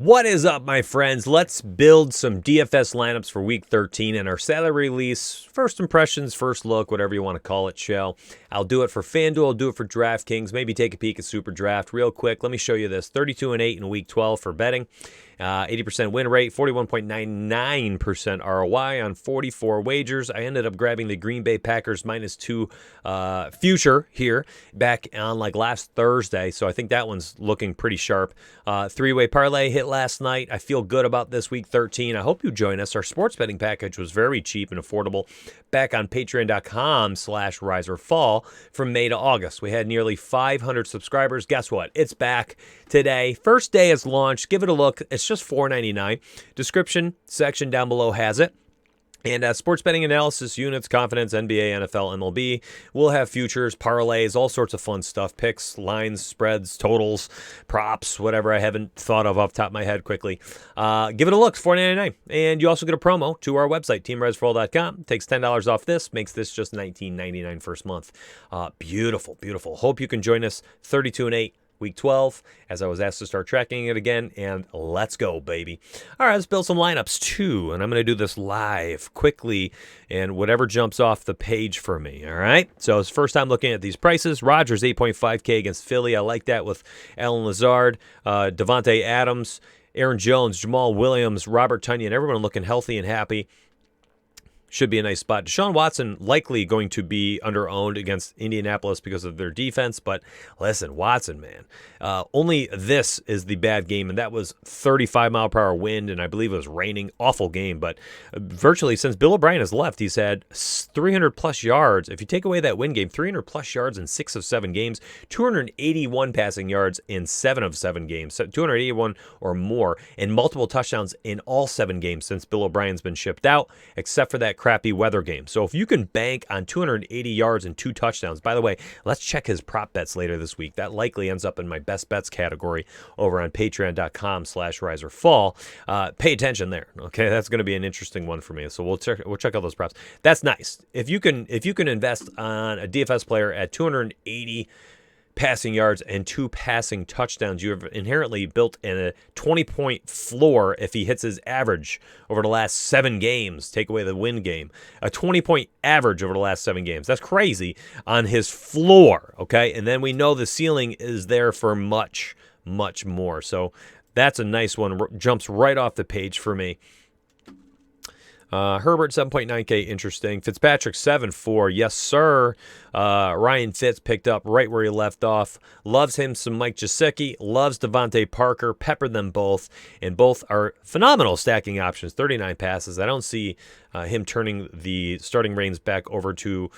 What is up, my friends? Let's build some DFS lineups for Week 13 and our salary release. First impressions, first look, whatever you want to call it, shell. I'll do it for FanDuel, I'll do it for DraftKings, maybe take a peek at superdraft. Real quick, let me show you this. 32-8 in Week 12 for betting. 80% win rate, 41.99% ROI on 44 wagers. I ended up grabbing the Green Bay Packers -2 future here back on like last Thursday, so I think that one's looking pretty sharp. Three-way parlay hit last night. I feel good about this Week 13. I hope you join us. Our sports betting package was very cheap and affordable back on patreon.com/riseorfall from May to August. We had nearly 500 subscribers. Guess what? It's back today. First day is launched. Give it a look. It's just $4.99. Description section down below has it. And sports betting analysis, units, confidence, NBA, NFL, MLB. We'll have futures, parlays, all sorts of fun stuff. Picks, lines, spreads, totals, props, whatever I haven't thought of off the top of my head quickly. Give it a look. It's $4.99. And you also get a promo to our website, teamriseorfall.com. Takes $10 off this. Makes this just $19.99 first month. Beautiful, beautiful. Hope you can join us. 32-8. Week 12, as I was asked to start tracking it again, and let's go, baby. All right, let's build some lineups, too, and I'm going to do this live, quickly, and whatever jumps off the page for me, all right? So it's first time looking at these prices. Rodgers, 8.5K against Philly. I like that with Allen Lazard, Devontae Adams, Aaron Jones, Jamal Williams, Robert Tonyan, everyone looking healthy and happy. Should be a nice spot. Deshaun Watson likely going to be under-owned against Indianapolis because of their defense, but listen, Watson, man. Only this is the bad game, and that was 35-mile-per-hour wind, and I believe it was raining. Awful game, but virtually since Bill O'Brien has left, he's had 300-plus yards. If you take away that wind game, 300-plus yards in 6 of 7 games, 281 passing yards in 7 of 7 games, 281 or more, and multiple touchdowns in all 7 games since Bill O'Brien's been shipped out, except for that crappy weather game. So if you can bank on 280 yards and 2 touchdowns, by the way, let's check his prop bets later this week. That likely ends up in my best bets category over on patreon.com/riseorfall. Pay attention there. Okay, that's going to be an interesting one for me. So we'll check out those props. That's nice. If you can invest on a DFS player at 280 passing yards and 2 passing touchdowns, you have inherently built in a 20-point floor if he hits his average over the last 7 games. Take away the win game. A 20-point average over the last 7 games. That's crazy on his floor, okay? And then we know the ceiling is there for much, much more. So that's a nice one. Jumps right off the page for me. Herbert, 7.9K, interesting. Fitzpatrick, 7.4, yes, sir. Ryan Fitz picked up right where he left off. Loves him some Mike Gesicki. Loves Devontae Parker. Peppered them both. And both are phenomenal stacking options. 39 passes. I don't see him turning the starting reins back over to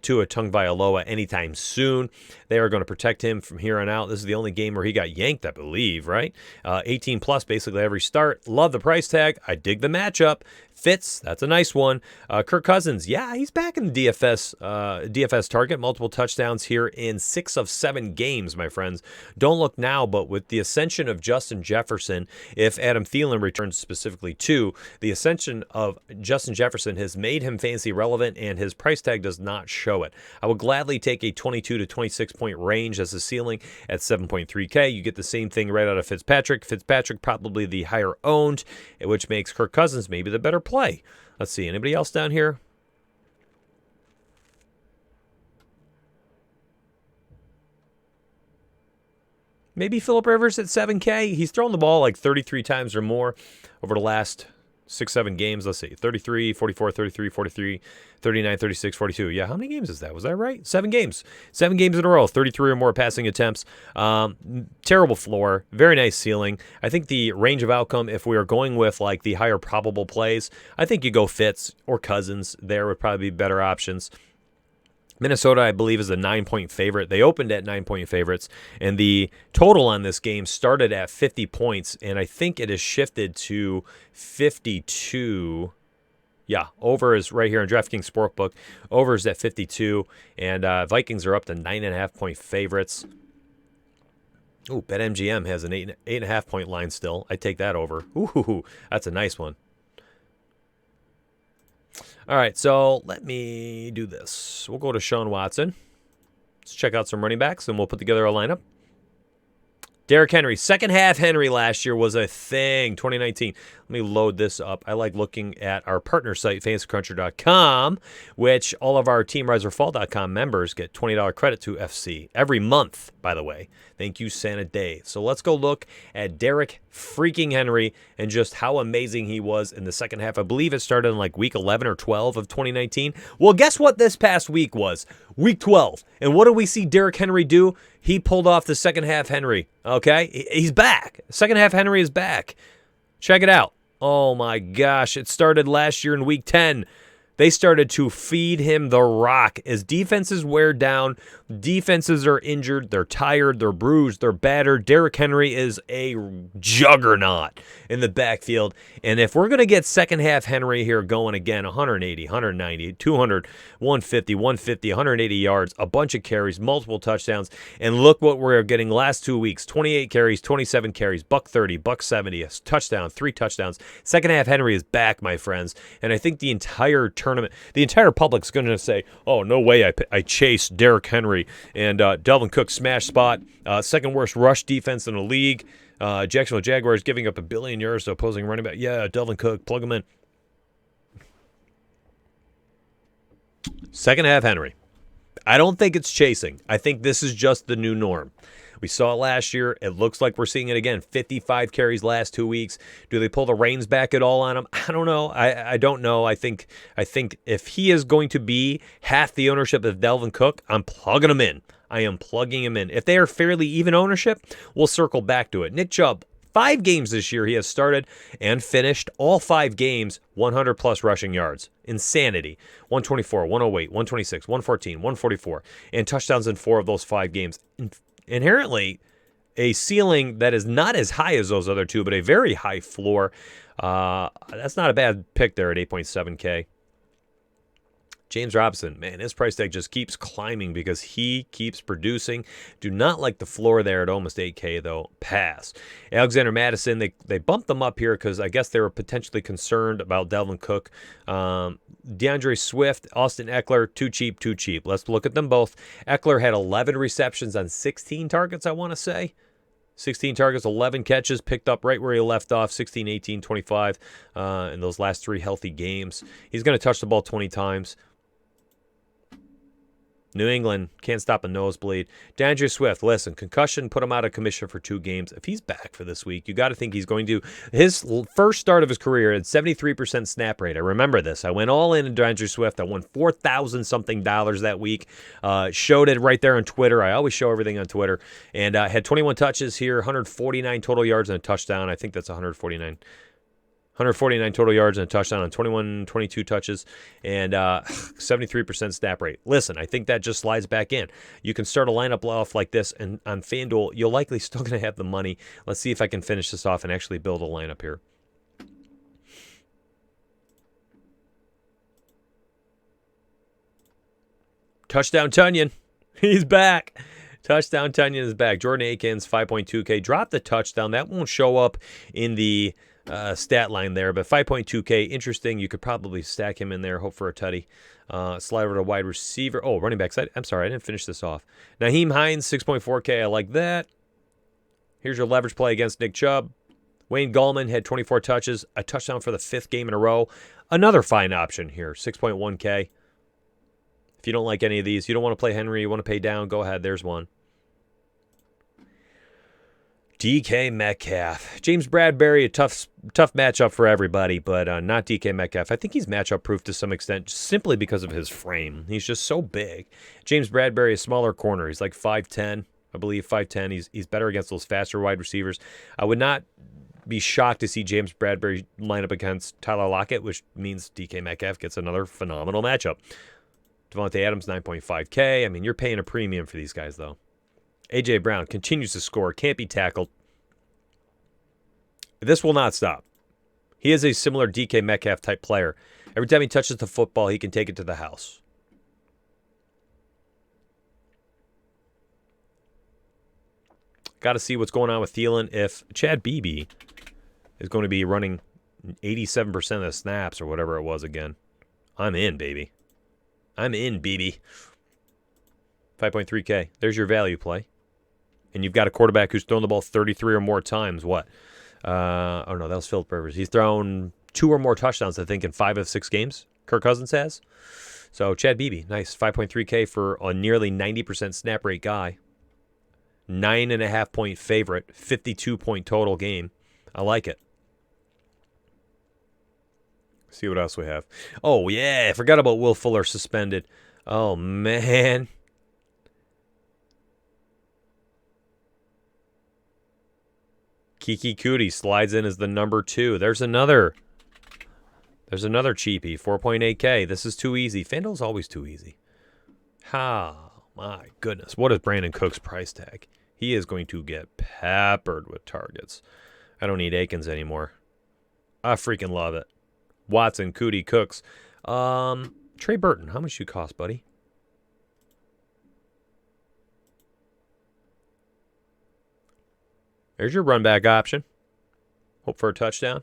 Tua Tagovailoa anytime soon. They are going to protect him from here on out. This is the only game where he got yanked, I believe, right? 18-plus basically every start. Love the price tag. I dig the matchup. Fitz, that's a nice one. Kirk Cousins, yeah, he's back in the DFS target. Multiple touchdowns here in 6 of 7 games, my friends. Don't look now, but with the ascension of Justin Jefferson, if Adam Thielen returns specifically too, the ascension of Justin Jefferson has made him fantasy relevant, and his price tag does not show it. I would gladly take a 22 to 26 point range as a ceiling at 7.3K. You get the same thing right out of Fitzpatrick. Fitzpatrick probably the higher owned, which makes Kirk Cousins maybe the better play. Let's see. Anybody else down here? Maybe Phillip Rivers at 7K. He's thrown the ball like 33 times or more over the last 6-7 games. Let's see. 33, 44, 33, 43, 39, 36, 42. Yeah, how many games is that? Was that right? 7 games. 7 games in a row. 33 or more passing attempts. Terrible floor. Very nice ceiling. I think the range of outcome, if we are going with like the higher probable plays, I think you go Fitz or Cousins. There would probably be better options. Minnesota, I believe, is a 9-point favorite. They opened at 9-point favorites, and the total on this game started at 50 points, and I think it has shifted to 52. Yeah, over is right here in DraftKings Sportbook. Over is at 52, and Vikings are up to 9.5-point favorites. Ooh, BetMGM has an 8.5-point line still. I take that over. Ooh, that's a nice one. All right, so let me do this. We'll go to Sean Watson. Let's check out some running backs, and we'll put together a lineup. Derrick Henry, second half Henry last year was a thing, 2019. Let me load this up. I like looking at our partner site, fantasycruncher.com, which all of our teamriseorfall.com members get $20 credit to FC every month, by the way. Thank you, Santa Dave. So let's go look at Derrick freaking Henry and just how amazing he was in the second half. I believe it started in like week 11 or 12 of 2019. Well, guess what this past week was? Week 12. And what did we see Derrick Henry do? He pulled off the second half Henry, okay? He's back. Second half Henry is back. Check it out. Oh, my gosh. It started last year in week 10. They started to feed him the rock. As defenses wear down, defenses are injured, they're tired, they're bruised, they're battered. Derrick Henry is a juggernaut in the backfield. And if we're going to get second half Henry here going again, 180, 190, 200, 150, 150, 180 yards, a bunch of carries, multiple touchdowns. And look what we're getting last 2 weeks, 28 carries, 27 carries, $130, $170, a touchdown, 3 touchdowns. Second half Henry is back, my friends. And I think the entire tournament, the entire public's going to say, oh, no way I chased Derrick Henry. And Dalvin Cook smash spot, second worst rush defense in the league. Jacksonville Jaguars giving up 1 billion yards to opposing running back. Yeah, Dalvin Cook, plug him in. Second half Henry. I don't think it's chasing. I think this is just the new norm. We saw it last year. It looks like we're seeing it again. 55 carries last 2 weeks. Do they pull the reins back at all on him? I don't know. I don't know. I think if he is going to be half the ownership of Dalvin Cook, I'm plugging him in. I am plugging him in. If they are fairly even ownership, we'll circle back to it. Nick Chubb, 5 games this year he has started and finished all 5 games 100-plus rushing yards. Insanity. 124, 108, 126, 114, 144, and touchdowns in 4 of those 5 games. Inherently, a ceiling that is not as high as those other 2, but a very high floor. That's not a bad pick there at 8.7K. James Robson, man, his price tag just keeps climbing because he keeps producing. Do not like the floor there at almost 8K, though. Pass. Alexander Madison, they bumped them up here because I guess they were potentially concerned about Dalvin Cook. DeAndre Swift, Austin Eckler, too cheap, too cheap. Let's look at them both. Eckler had 11 receptions on 16 targets, I want to say. 16 targets, 11 catches, picked up right where he left off, 16, 18, 25 in those last 3 healthy games. He's going to touch the ball 20 times. New England can't stop a nosebleed. DeAndre Swift, listen, concussion, put him out of commission for 2 games. If he's back for this week, you got to think he's going to. His first start of his career had 73% snap rate. I remember this. I went all in DeAndre Swift. I won $4,000-something that week. Showed it right there on Twitter. I always show everything on Twitter. And had 21 touches here, 149 total yards and a touchdown. I think that's 149 total yards and a touchdown on 22 touches, and 73% snap rate. Listen, I think that just slides back in. You can start a lineup off like this, and on FanDuel, you're likely still going to have the money. Let's see if I can finish this off and actually build a lineup here. Touchdown Tunyon. He's back. Touchdown Tunyon is back. Jordan Akins, 5.2K. Dropped the touchdown. That won't show up in the stat line there, but 5.2K, interesting. You could probably stack him in there, hope for a tutty. Slide over to wide receiver. Oh, running back side. I'm sorry, I didn't finish this off. Naheem Hines, 6.4K. I like that. Here's your leverage play against Nick Chubb. Wayne Gallman had 24 touches, a touchdown for the 5th game in a row. Another fine option here, 6.1K. If you don't like any of these, you don't want to play Henry, you want to pay down, go ahead. There's one. DK Metcalf. James Bradbury, a tough matchup for everybody, but not DK Metcalf. I think he's matchup proof to some extent simply because of his frame. He's just so big. James Bradbury, a smaller corner. He's like 5'10", I believe, 5'10". He's better against those faster wide receivers. I would not be shocked to see James Bradbury line up against Tyler Lockett, which means DK Metcalf gets another phenomenal matchup. Devontae Adams, 9.5K. I mean, you're paying a premium for these guys, though. A.J. Brown continues to score, can't be tackled. This will not stop. He is a similar DK Metcalf type player. Every time he touches the football, he can take it to the house. Got to see what's going on with Thielen. If Chad Beebe is going to be running 87% of the snaps or whatever it was again, I'm in, baby. I'm in, baby. 5.3K. There's your value play. and you've got a quarterback who's thrown the ball 33 or more times, what? Oh, no, that was Philip Rivers. He's thrown 2 or more touchdowns, I think, in 5 of 6 games. Kirk Cousins has. So Chad Beebe, nice. 5.3K for a nearly 90% snap rate guy. 9.5-point favorite. 52-point total game. I like it. See what else we have. Oh, yeah. I forgot about Will Fuller suspended. Oh, man. Kiki Cootie slides in as the number 2. There's another cheapie. 4.8K. This is too easy. Fanduel's always too easy. My goodness. What is Brandon Cook's price tag? He is going to get peppered with targets. I don't need Akins anymore. I freaking love it. Watson, Cootie, Cooks. Trey Burton, how much do you cost, buddy? There's your run back option. Hope for a touchdown.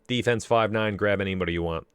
Defense 5'9", grab anybody you want.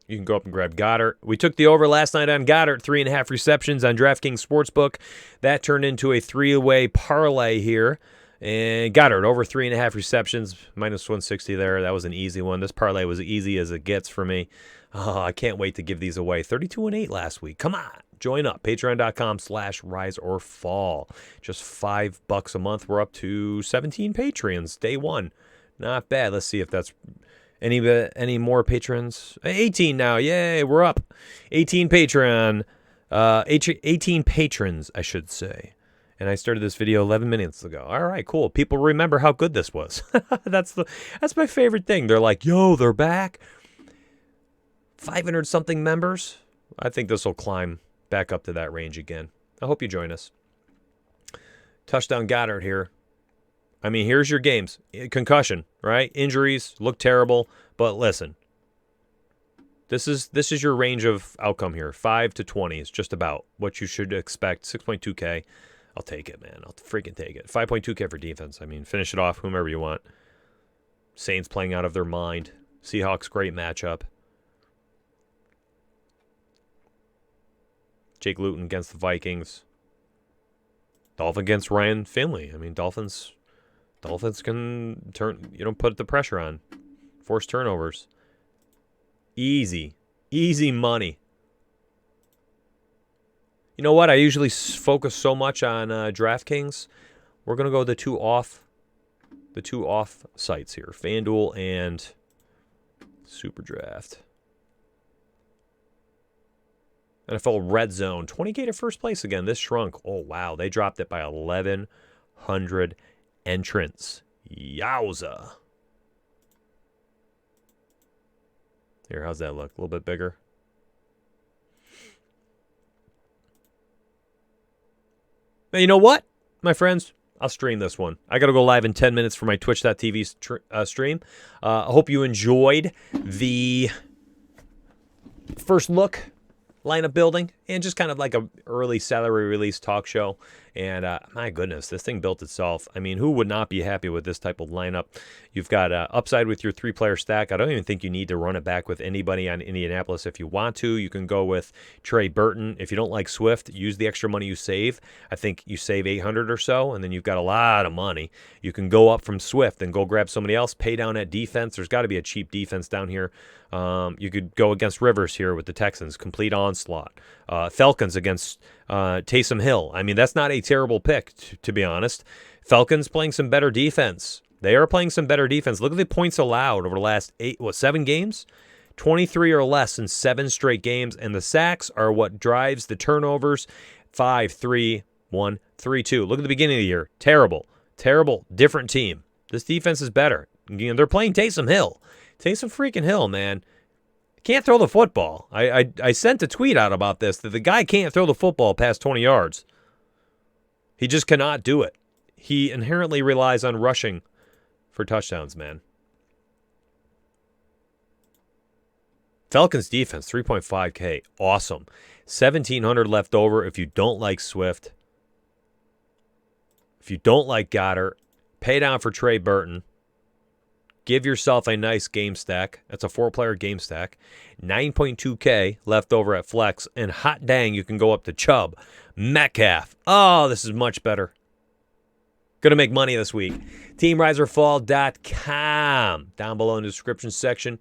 You can go up and grab Goddard. We took the over last night on Goddard, 3.5 receptions on DraftKings Sportsbook. That turned into a 3-way parlay here. And Goddard, over 3.5 receptions, minus 160 there. That was an easy one. This parlay was easy as it gets for me. Oh, I can't wait to give these away. 32-8 last week. Come on. Join up. Patreon.com/riseorfall. Just $5 a month. We're up to 17 Patreons. Day 1. Not bad. Let's see if that's... Any more patrons? 18 now. Yay, we're up. 18 Patreon. 18 patrons, I should say. And I started this video 11 minutes ago. All right, cool. People remember how good this was. That's my favorite thing. They're like, yo, they're back. 500-something members. I think this will climb back up to that range again. I hope you join us. Touchdown Goddard here. I mean, here's your games. Concussion, right? Injuries look terrible, but listen. This is your range of outcome here. 5 to 20 is just about what you should expect. 6.2K. I'll take it, man. I'll freaking take it. 5.2K for defense. I mean, finish it off, whomever you want. Saints playing out of their mind. Seahawks, great matchup. Jake Luton against the Vikings. Dolphins against Ryan Finley. I mean, Dolphins can put the pressure on. Force turnovers. Easy money. You know what? I usually focus so much on DraftKings. We're going to go the two off sites here. FanDuel and superdraft. NFL Red Zone. 20K to first place again. This shrunk. Oh, wow. They dropped it by 1,100 entrants. Yowza. Here, how's that look? A little bit bigger. Now, you know what, my friends? I'll stream this one. I got to go live in 10 minutes for my twitch.tv stream. I hope you enjoyed the first look lineup building and just kind of like a early salary release talk show. And my goodness, this thing built itself. I mean, who would not be happy with this type of lineup? You've got upside with your 3-player stack. I don't even think you need to run it back with anybody on Indianapolis. If you want to, you can go with Trey Burton. If you don't like Swift, use the extra money you save. I think you save $800 or so, and then you've got a lot of money. You can go up from Swift and go grab somebody else, pay down at defense. There's got to be a cheap defense down here. You could go against Rivers here with the Texans, complete onslaught. Falcons against Taysom Hill. I mean, that's not a terrible pick, to be honest. Falcons playing some better defense. They are playing some better defense. Look at the points allowed over the last 7 games? 23 or less in 7 straight games, and the sacks are what drives the turnovers. 5-3-1-3-2. Look at the beginning of the year. Terrible. Different team. This defense is better. You know, they're playing Taysom Hill. Taysom freaking Hill, man. Can't throw the football. I sent a tweet out about this, that the guy can't throw the football past 20 yards. He just cannot do it. He inherently relies on rushing for touchdowns, man. Falcons defense, 3.5K. Awesome. 1,700 left over if you don't like Swift. If you don't like Goddard, pay down for Trey Burton. Give yourself a nice game stack. That's a 4-player game stack. 9.2K left over at flex. And hot dang, you can go up to Chubb. Metcalf. Oh, this is much better. Going to make money this week. teamriseorfall.com. Down below in the description section.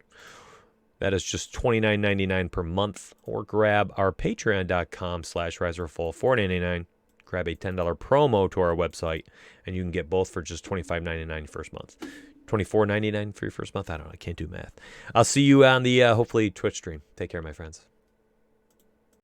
That is just $29.99 per month. Or grab our patreon.com/riseorfall, $4.99. Grab a $10 promo to our website, and you can get both for just $25.99 first month. $24.99 for your first month? I don't know. I can't do math. I'll see you on the, hopefully, Twitch stream. Take care, my friends.